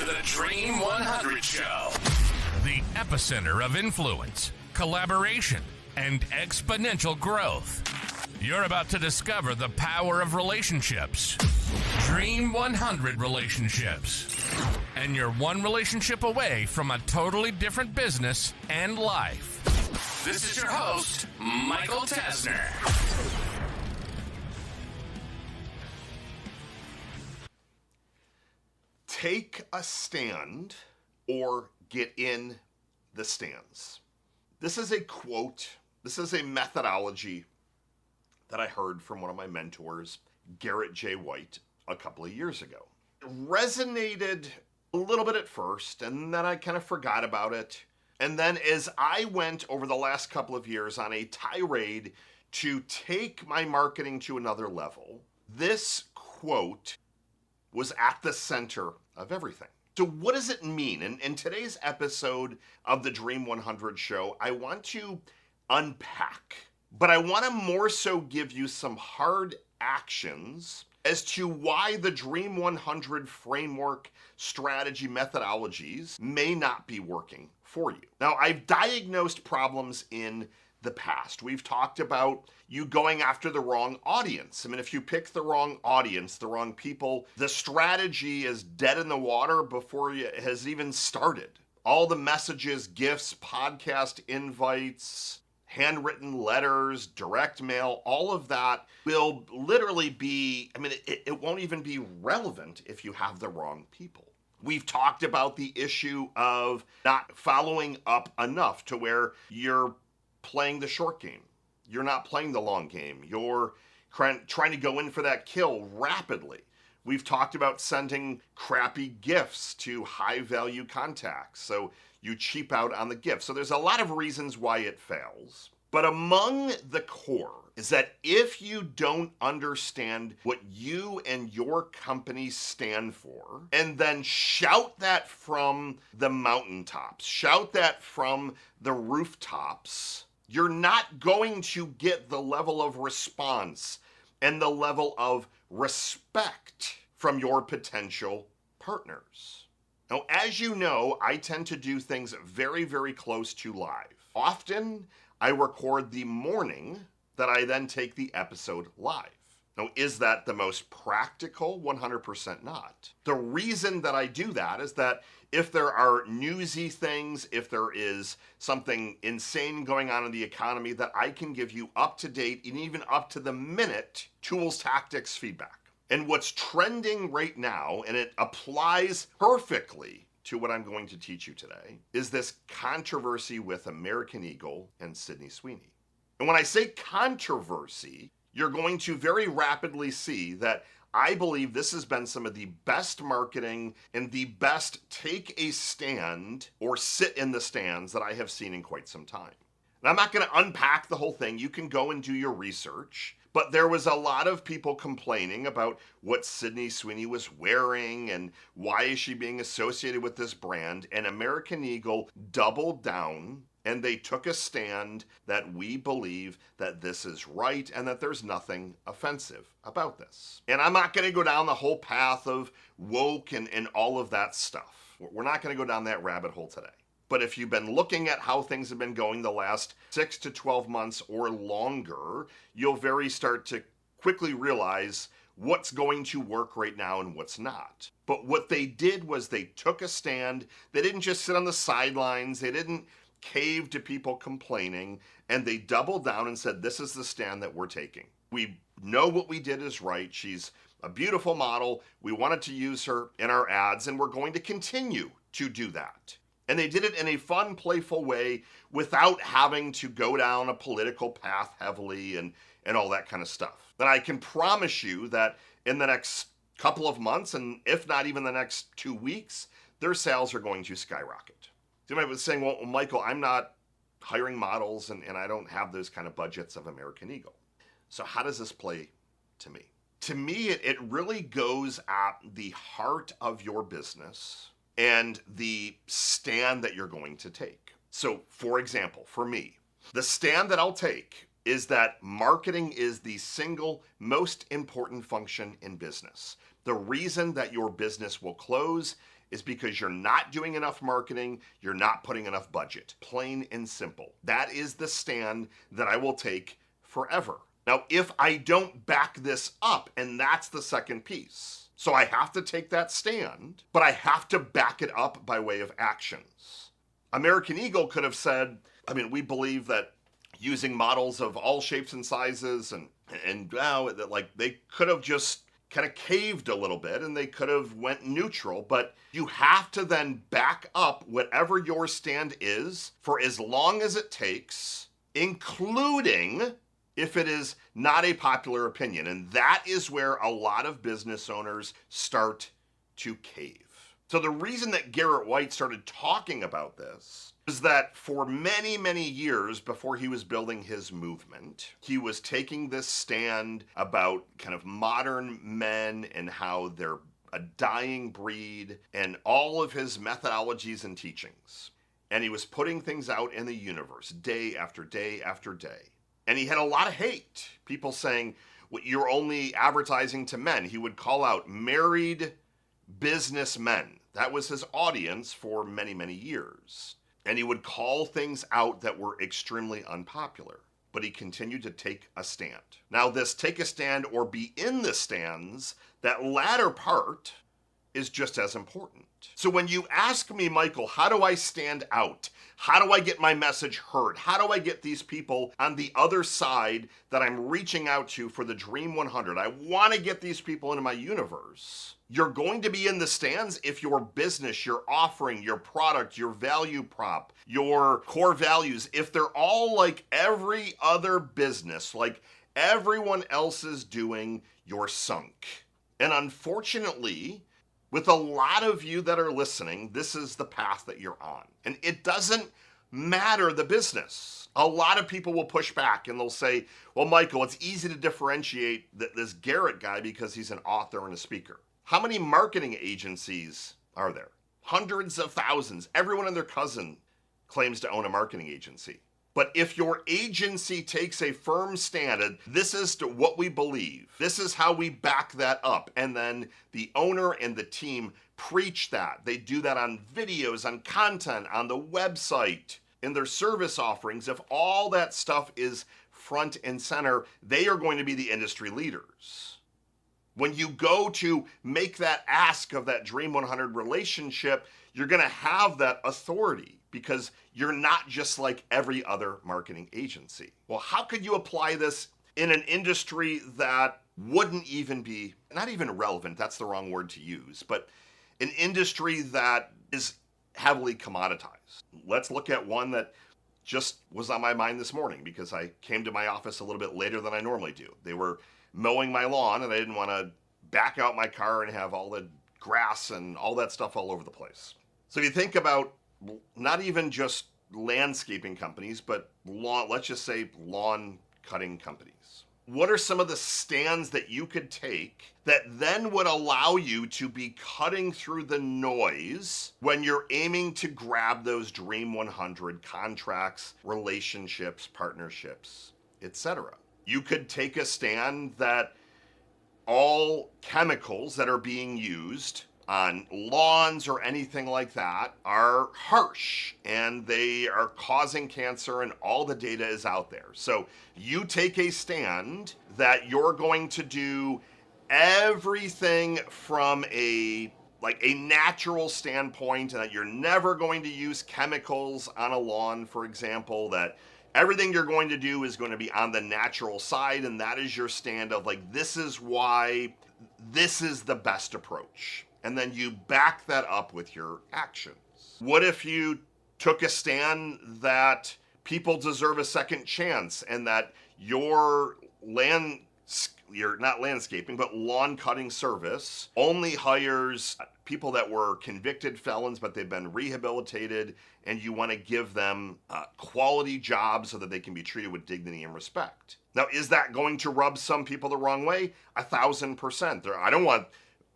the Dream 100 Show. The epicenter of influence, collaboration, and exponential growth. You're about to discover the power of relationships. Dream 100 relationships. And you're one relationship away from a totally different business and life. This is your host, Michael Tesner. Take a stand or get in the stands. This is a quote. This is a methodology that I heard from one of my mentors, Garrett J. White, a couple of years ago. It resonated a little bit at first, and then I kind of forgot about it. And then as I went over the last couple of years on a tirade to take my marketing to another level, this quote was at the center of everything. So what does it mean? In today's episode of the Dream 100 Show, I want to unpack, but I want to more so give you some hard actions as to why the Dream 100 framework, strategy, methodologies may not be working for you. Now, I've diagnosed problems in the past. We've talked about you going after the wrong audience. I mean, if you pick the wrong audience, the wrong people, the strategy is dead in the water before it has even started. All the messages, gifts, podcast invites, handwritten letters, direct mail, all of that will literally be, it won't even be relevant if you have the wrong people. We've talked about the issue of not following up enough to where you're playing the short game. You're not playing the long game. You're trying to go in for that kill rapidly. We've talked about sending crappy gifts to high value contacts. So you cheap out on the gift. So there's a lot of reasons why it fails. But among the core is that if you don't understand what you and your company stand for, and then shout that from the mountaintops, shout that from the rooftops, you're not going to get the level of response and the level of respect from your potential partners. Now, as you know, I tend to do things very, very close to live. Often, I record the morning that I then take the episode live. Now, is that the most practical? 100% not. The reason that I do that is that if there are newsy things, if there is something insane going on in the economy, that I can give you up to date and even up to the minute tools, tactics, feedback. And what's trending right now, and it applies perfectly to what I'm going to teach you today, is this controversy with American Eagle and Sydney Sweeney. And when I say controversy, you're going to very rapidly see that I believe this has been some of the best marketing and the best take a stand or sit in the stands that I have seen in quite some time. And I'm not going to unpack the whole thing. You can go and do your research. But there was a lot of people complaining about what Sydney Sweeney was wearing and why is she being associated with this brand. And American Eagle doubled down and they took a stand that we believe that this is right and that there's nothing offensive about this. And I'm not going to go down the whole path of woke and all of that stuff. We're not going to go down that rabbit hole today. But if you've been looking at how things have been going the last 6 to 12 months or longer, you'll start to quickly realize what's going to work right now and what's not. But what they did was they took a stand. They didn't just sit on the sidelines. They didn't cave to people complaining, and they doubled down and said, this is the stand that we're taking. We know what we did is right. She's a beautiful model. We wanted to use her in our ads, and we're going to continue to do that. And they did it in a fun, playful way without having to go down a political path heavily and all that kind of stuff. And I can promise you that in the next couple of months, and if not even the next 2 weeks, their sales are going to skyrocket. You might be saying, well, Michael, I'm not hiring models and I don't have those kind of budgets of American Eagle. So how does this play to me? To me, it really goes at the heart of your business and the stand that you're going to take. So, for example, for me, the stand that I'll take is that marketing is the single most important function in business. The reason that your business will close is because you're not doing enough marketing, you're not putting enough budget. Plain and simple. That is the stand that I will take forever. Now, if I don't back this up, and that's the second piece. So I have to take that stand, but I have to back it up by way of actions. American Eagle could have said, we believe that using models of all shapes and sizes and like they could have just kind of caved a little bit and they could have went neutral, but you have to then back up whatever your stand is for as long as it takes, including if it is not a popular opinion. And that is where a lot of business owners start to cave. So the reason that Garrett White started talking about this is that for many, many years before he was building his movement, he was taking this stand about kind of modern men and how they're a dying breed and all of his methodologies and teachings. And he was putting things out in the universe day after day after day. And he had a lot of hate. People saying, well, you're only advertising to men. He would call out married businessmen. That was his audience for many, many years. And he would call things out that were extremely unpopular. But he continued to take a stand. Now, this take a stand or be in the stands, that latter part is just as important. So when you ask me, Michael, how do I stand out? How do I get my message heard? How do I get these people on the other side that I'm reaching out to for the Dream 100? I want to get these people into my universe. You're going to be in the stands if your business, your offering, your product, your value prop, your core values, if they're all like every other business, like everyone else is doing, you're sunk. And unfortunately, with a lot of you that are listening, this is the path that you're on. And it doesn't matter the business. A lot of people will push back and they'll say, well, Michael, it's easy to differentiate this Garrett guy because he's an author and a speaker. How many marketing agencies are there? Hundreds of thousands. Everyone and their cousin claims to own a marketing agency. But if your agency takes a firm stand, and this is what we believe, this is how we back that up, and then the owner and the team preach that. They do that on videos, on content, on the website, in their service offerings. If all that stuff is front and center, they are going to be the industry leaders. When you go to make that ask of that Dream 100 relationship, you're going to have that authority because you're not just like every other marketing agency. Well, how could you apply this in an industry that wouldn't even be, not even relevant, that's the wrong word to use, but an industry that is heavily commoditized? Let's look at one that just was on my mind this morning because I came to my office a little bit later than I normally do. They were mowing my lawn and I didn't want to back out my car and have all the grass and all that stuff all over the place. So if you think about not even just landscaping companies, but let's just say lawn cutting companies. What are some of the stands that you could take that then would allow you to be cutting through the noise when you're aiming to grab those Dream 100 contracts, relationships, partnerships, etc.? You could take a stand that all chemicals that are being used on lawns or anything like that are harsh and they are causing cancer and all the data is out there. So you take a stand that you're going to do everything from a natural standpoint and that you're never going to use chemicals on a lawn, for example, that everything you're going to do is going to be on the natural side, and that is your stand of like, this is why this is the best approach. And then you back that up with your actions. What if you took a stand that people deserve a second chance and that your not landscaping, but lawn cutting service only hires people that were convicted felons, but they've been rehabilitated, and you want to give them quality jobs so that they can be treated with dignity and respect? Now, is that going to rub some people the wrong way? 1,000%. I don't want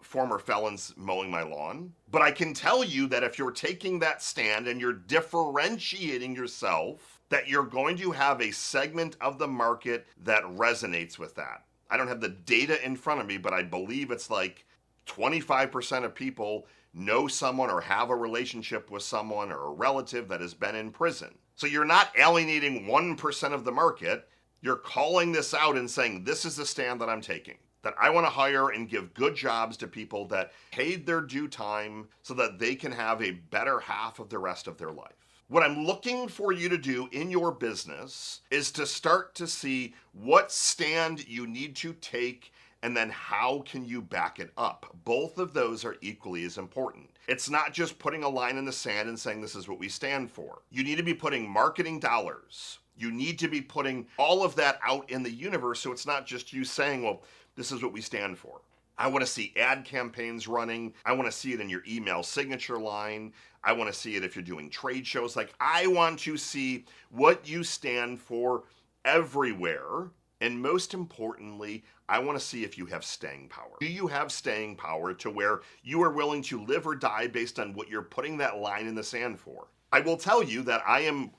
former felons mowing my lawn, but I can tell you that if you're taking that stand and you're differentiating yourself, that you're going to have a segment of the market that resonates with that. I don't have the data in front of me, but I believe it's like 25% of people know someone or have a relationship with someone or a relative that has been in prison. So you're not alienating 1% of the market. You're calling this out and saying, this is the stand that I'm taking. That I want to hire and give good jobs to people that paid their due time so that they can have a better half of the rest of their life. What I'm looking for you to do in your business is to start to see what stand you need to take and then how can you back it up. Both of those are equally as important. It's not just putting a line in the sand and saying this is what we stand for. You need to be putting marketing dollars. You need to be putting all of that out in the universe so it's not just you saying, well, this is what we stand for. I want to see ad campaigns running. I want to see it in your email signature line. I want to see it if you're doing trade shows. Like, I want to see what you stand for everywhere. And most importantly, I want to see if you have staying power. Do you have staying power to where you are willing to live or die based on what you're putting that line in the sand for? I will tell you that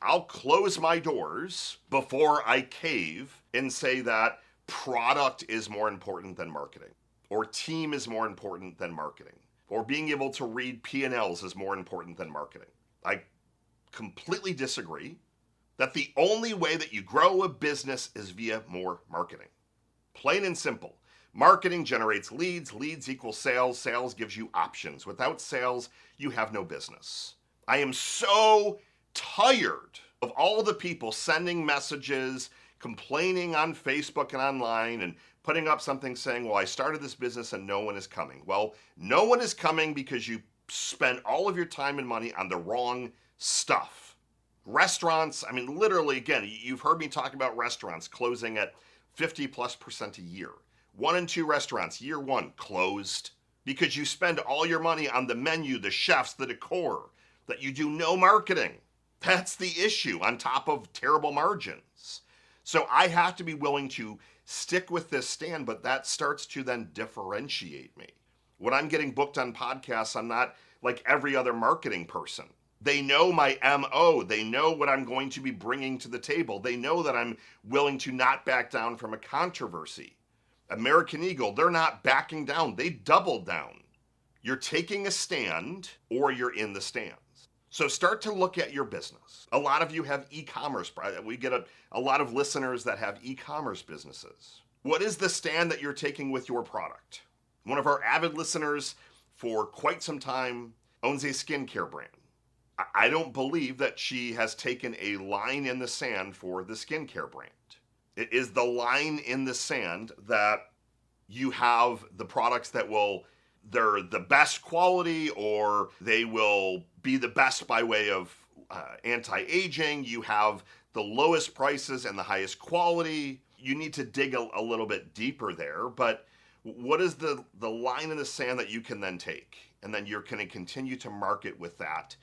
I'll close my doors before I cave and say that product is more important than marketing, or team is more important than marketing, or being able to read P&Ls is more important than marketing. I completely disagree that the only way that you grow a business is via more marketing. Plain and simple. Marketing generates leads, leads equals sales, sales gives you options. Without sales, you have no business. I am so tired of all the people sending messages, complaining on Facebook and online and putting up something saying, well, I started this business and no one is coming. Well, no one is coming because you spent all of your time and money on the wrong stuff. Restaurants, I mean, literally, again, you've heard me talk about restaurants closing at 50+% a year. 1 and 2 restaurants, year 1, closed because you spend all your money on the menu, the chefs, the decor, that you do no marketing. That's the issue on top of terrible margins. So I have to be willing to stick with this stand, but that starts to then differentiate me. When I'm getting booked on podcasts, I'm not like every other marketing person. They know my MO. They know what I'm going to be bringing to the table. They know that I'm willing to not back down from a controversy. American Eagle, they're not backing down. They doubled down. You're taking a stand or you're in the stands. So start to look at your business. A lot of you have e-commerce. We get a lot of listeners that have e-commerce businesses. What is the stand that you're taking with your product? One of our avid listeners for quite some time owns a skincare brand. I don't believe that she has taken a line in the sand for the skincare brand. It is the line in the sand that you have the products that they're the best quality or they will be the best by way of anti-aging. You have the lowest prices and the highest quality. You need to dig a little bit deeper there, but what is the line in the sand that you can then take? And then you're going to continue to market with that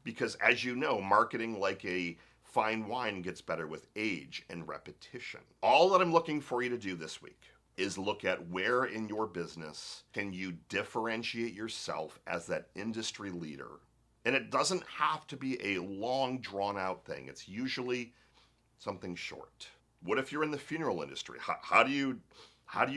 because, as you know, marketing like a fine wine gets better with age and repetition. All that I'm looking for you to do this week is look at where in your business can you differentiate yourself as that industry leader. And it doesn't have to be a long, drawn-out thing. It's usually something short. What if you're in the funeral industry? How do you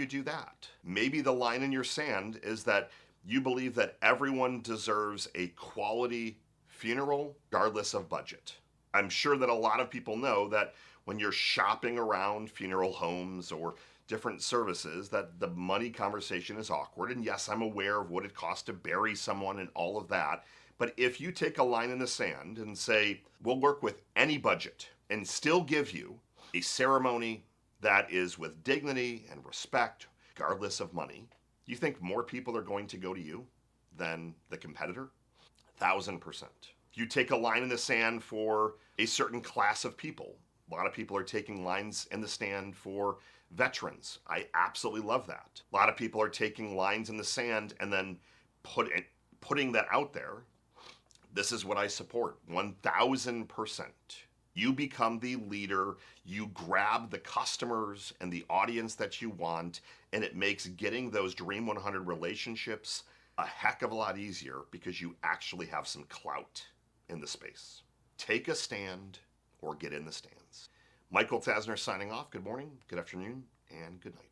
do that? Maybe the line in your sand is that you believe that everyone deserves a quality funeral regardless of budget. I'm sure that a lot of people know that when you're shopping around funeral homes or different services, that the money conversation is awkward. And yes, I'm aware of what it costs to bury someone and all of that. But if you take a line in the sand and say, we'll work with any budget and still give you a ceremony that is with dignity and respect, regardless of money, you think more people are going to go to you than the competitor? 1,000%. You take a line in the sand for a certain class of people. A lot of people are taking lines in the stand for veterans. I absolutely love that. A lot of people are taking lines in the sand and then putting that out there. This is what I support, 1,000%. You become the leader, you grab the customers and the audience that you want, and it makes getting those Dream 100 relationships a heck of a lot easier because you actually have some clout in the space. Take a stand or get in the stands. Michael Tasner signing off. Good morning, good afternoon, and good night.